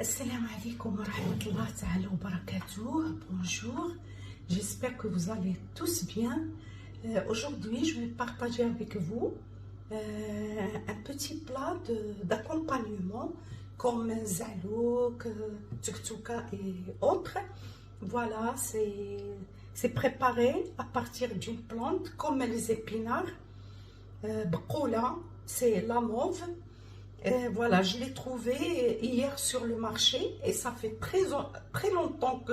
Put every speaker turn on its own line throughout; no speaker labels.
Assalamu alaikum wa rahmatullahi ta'ala wa barakatuh. Bonjour, j'espère que vous allez tous bien. Aujourd'hui, je vais partager avec vous un petit plat d'accompagnement comme zalouk, tuktouka et autres. Voilà, c'est préparé à partir d'une plante comme les épinards. Bqoula, c'est la mauve. Voilà, je l'ai trouvé hier sur le marché et ça fait très longtemps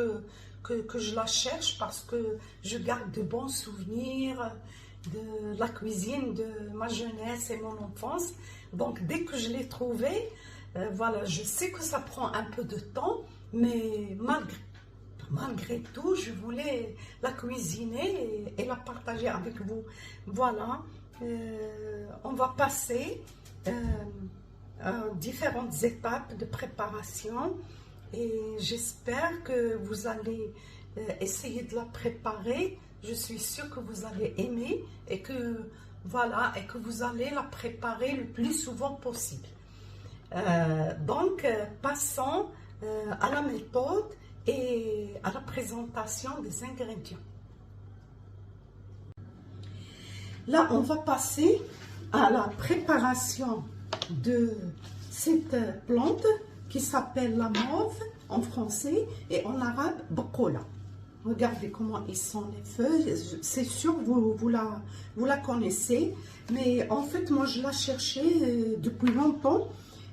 que je la cherche parce que je garde de bons souvenirs de la cuisine de ma jeunesse et mon enfance. Donc dès que je l'ai trouvée, voilà, je sais que ça prend un peu de temps, mais malgré tout, je voulais la cuisiner et la partager avec vous. Voilà, on va passer différentes étapes de préparation et j'espère que vous allez essayer de la préparer. Je suis sûre que vous allez aimer et que voilà, et que vous allez la préparer le plus souvent possible. Donc passons à la méthode et à la présentation des ingrédients. Là, on va passer à la préparation de cette plante qui s'appelle la mauve en français et en arabe bqoula. Regardez comment ils sont les feuilles, c'est sûr vous la connaissez, mais en fait moi je la cherchais depuis longtemps,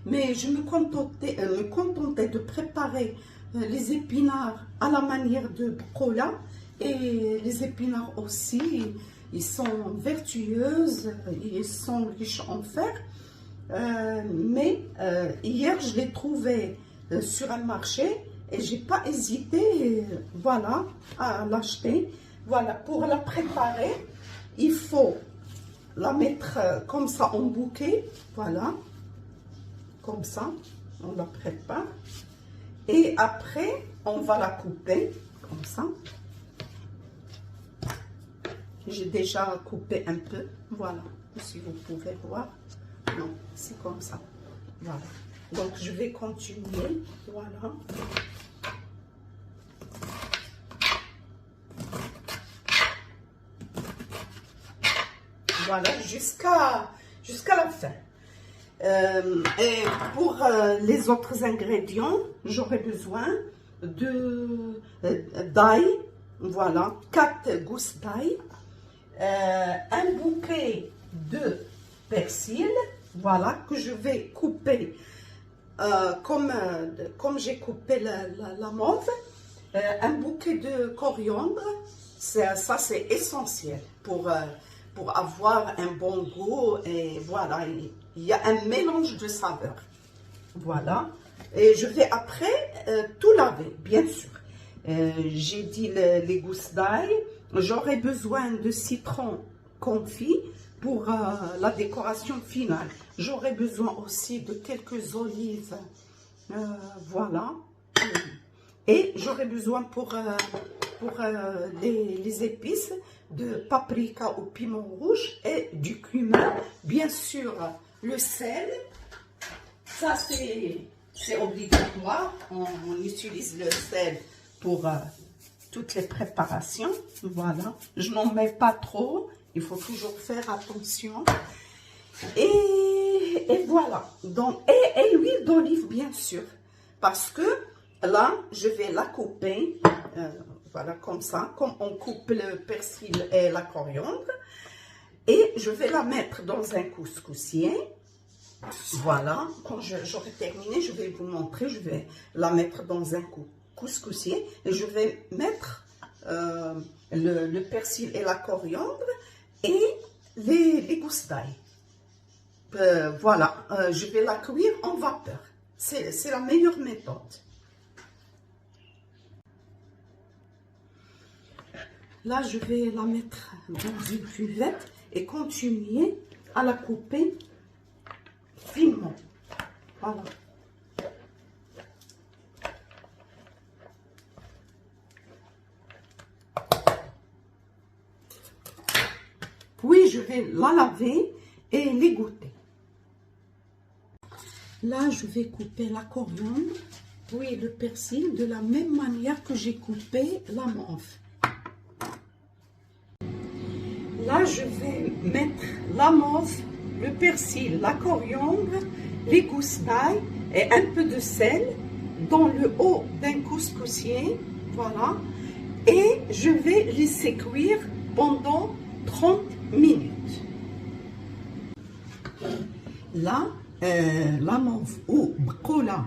mais je me contentais de préparer les épinards à la manière de bqoula, et les épinards aussi, ils sont vertueuses, ils sont riches en fer. Mais hier je l'ai trouvé sur un marché et j'ai pas hésité, voilà, à l'acheter. Voilà, pour la préparer, il faut la mettre comme ça en bouquet, voilà, comme ça, on la prépare. Et après, on va la couper comme ça. J'ai déjà coupé un peu, voilà, si vous pouvez voir. Non, c'est comme ça. Voilà. Donc, je vais continuer. Voilà. Voilà, jusqu'à la fin. Et pour les autres ingrédients, j'aurai besoin d'ail. Voilà, 4 gousses d'ail. Un bouquet de persil, voilà, que je vais couper comme j'ai coupé la mauve. Un bouquet de coriandre, ça c'est essentiel pour avoir un bon goût, et voilà, il y a un mélange de saveurs. Voilà, et je vais après tout laver, bien sûr. J'ai dit les gousses d'ail. J'aurai besoin de citron confit pour la décoration finale. J'aurai besoin aussi de quelques olives, voilà. Et j'aurai besoin pour les épices de paprika ou piment rouge et du cumin. Bien sûr, le sel, ça c'est obligatoire. On utilise le sel pour toutes les préparations. Voilà, je n'en mets pas trop. Il faut toujours faire attention. Et voilà. Donc, et l'huile d'olive, bien sûr. Parce que là, je vais la couper. Voilà, comme ça. Comme on coupe le persil et la coriandre. Et je vais la mettre dans un couscoussier. Voilà. Quand j'aurai terminé, je vais vous montrer. Je vais la mettre dans un couscoussier. Et je vais mettre le persil et la coriandre et les gousses d'ail. Voilà, je vais la cuire en vapeur. C'est la meilleure méthode. Là, je vais la mettre dans une cuvette et continuer à la couper finement. Voilà. Puis, je vais la laver et l'égoutter. Là, je vais couper la coriandre puis le persil de la même manière que j'ai coupé la mauve. Là, je vais mettre la mauve, le persil, la coriandre, les gousses d'ail et un peu de sel dans le haut d'un couscoussier. Voilà. Et je vais laisser cuire pendant 30 minutes. Là, la mauve ou bqoula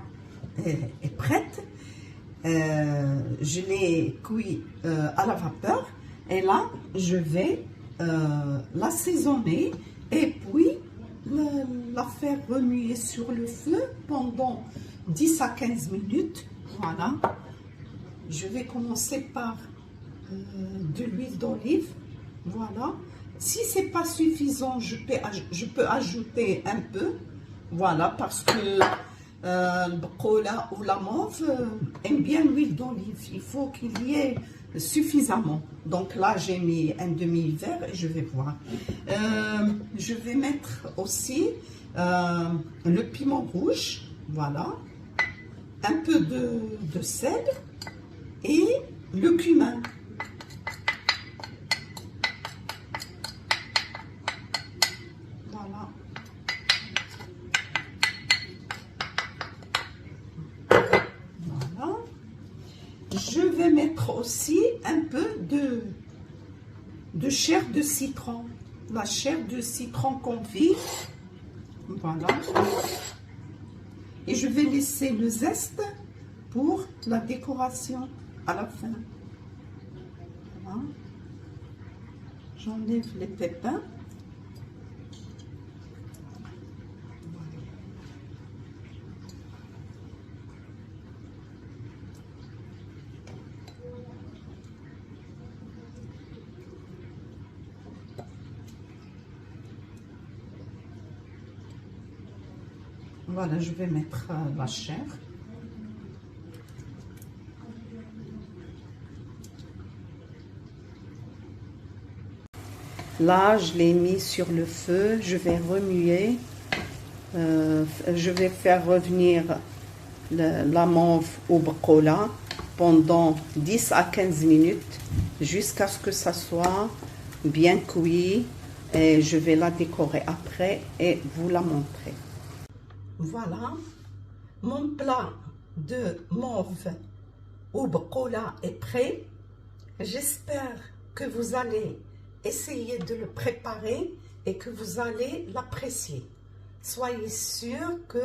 est prête. Je l'ai cuit à la vapeur. Et là, je vais l'assaisonner et puis la faire remuer sur le feu pendant 10 à 15 minutes. Voilà. Je vais commencer par de l'huile d'olive. Voilà. Si c'est pas suffisant, je peux ajouter un peu. Voilà, parce que le bqoula ou la mauve aime bien l'huile d'olive. Il faut qu'il y ait suffisamment. Donc là, j'ai mis un demi-verre et je vais voir. Je vais mettre aussi le piment rouge. Voilà. Un peu de sel et le cumin. Voilà. Voilà. Je vais mettre aussi un peu de chair de citron. La chair de citron confit. Voilà. Et je vais laisser le zeste pour la décoration à la fin. Voilà. J'enlève les pépins. Voilà, je vais mettre la chair. Là, je l'ai mis sur le feu. Je vais remuer. Je vais faire revenir la mauve au bqoula pendant 10 à 15 minutes jusqu'à ce que ça soit bien cuit. Et je vais la décorer après et vous la montrer. Voilà, mon plat de mauve au bqoula est prêt. J'espère que vous allez essayer de le préparer et que vous allez l'apprécier. Soyez sûr que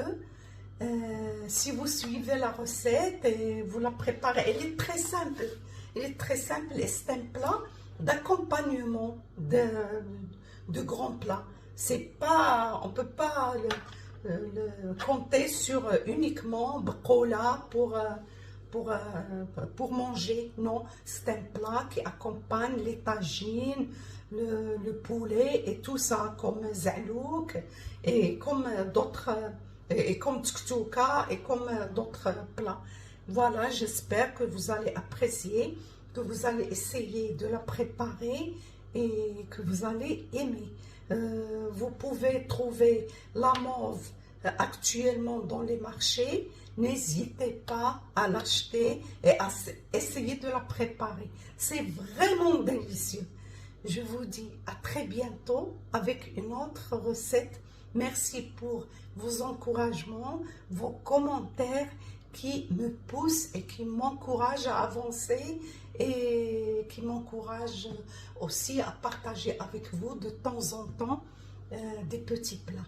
si vous suivez la recette et vous la préparez, elle est très simple. Elle est très simple et c'est un plat d'accompagnement de grands plats. C'est pas, on peut pas compter sur uniquement bqoula pour manger. Non, c'est un plat qui accompagne les tagines, le poulet et tout ça, comme zalouk et comme d'autres, et comme tktuka et comme d'autres plats. Voilà, j'espère que vous allez apprécier, que vous allez essayer de la préparer et que vous allez aimer. Vous pouvez trouver la mauve actuellement dans les marchés. N'hésitez pas à l'acheter et à essayer de la préparer. C'est vraiment délicieux. Je vous dis à très bientôt avec une autre recette. Merci pour vos encouragements, vos commentaires qui me poussent et qui m'encouragent à avancer et qui m'encouragent aussi à partager avec vous de temps en temps des petits plats.